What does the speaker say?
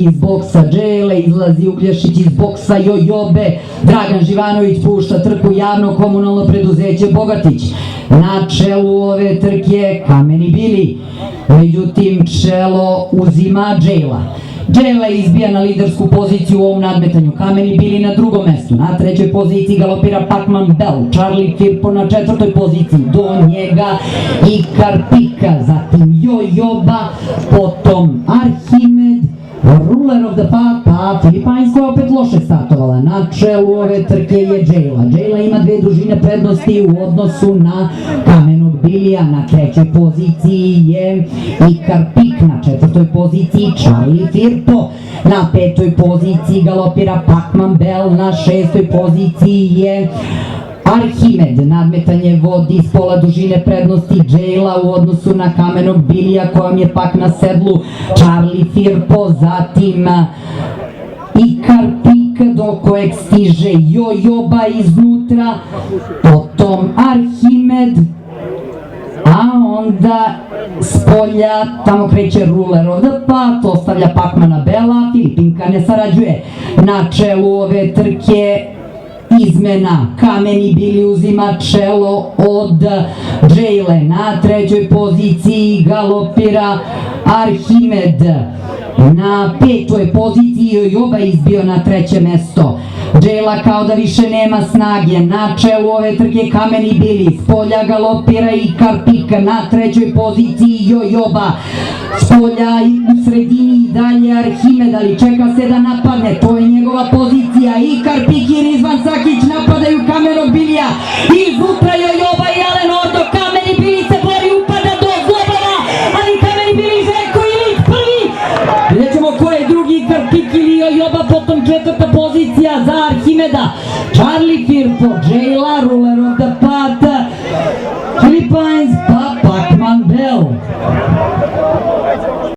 Iz boksa Džele izlazi Uglješić, iz boksa Jojobe Dragan Živanović pušta trku javno komunalno preduzeće Bogatić. Na čelu ove trke Kameni Bili, međutim čelo uzima Džela. Džela izbija na lidersku poziciju u ovom nadmetanju, Kameni Bili na drugom mestu, na trećoj poziciji galopira Pacman Bell, Charlie Firpo na četvrtoj poziciji, do njega Ikar Pika, zatim Jojoba, potom Arhimed, Ruler of the Path, pa Filipinsko je opet loše startovala. Na čelu ove trke je Džela. Džela ima dve družine prednosti u odnosu na Kamenog Bilija. Na trećoj poziciji je Ikar Pik, na četvrtoj poziciji Charlie Firpo, na petoj poziciji galopira Pacman Bell, na šestoj poziciji je Arhimed. Nadmetanje vodi iz pola dužine prednosti Džela u odnosu na Kamenog Bilija, kojom je pak na sedlu Charlie Firpo, zatim Ikar Pik, do kojeg stiže Jojoba iznutra, potom Arhimed, a onda s polja tamo kreće Ruler of the Path, ostavlja Pacmana Bella, Filipinka ne sarađuje. Na čelu ove trke izmena, Kameni Bili uzima čelo od Džele, na trećoj poziciji galopira Arhimed, na petoj poziciji Jojoba izbio na treće mesto. Džela kao da više nema snage, na čelu ove trke Kameni Bili, s polja galopira Ikar Pik, na trećoj poziciji Jojoba, s polja u sredini i dalje Arhimed, ali čeka se da napadne, to je njegova pozicija. Ikar Pik i Rizvan Sakić napadaju Kamenog Bilija, iznutra Jojoba i Alen Ordo. Kameni Bili se bori, upada do Zlobova, ali Kameni Bili Željko Ilić prvi. Vidjet ćemo ko je drugi, Ikar Pik ili Jojoba, potom četvrta pozicija za Arhimeda, Charlie Firpo, Džela, Ruler of the Path, Filipinsko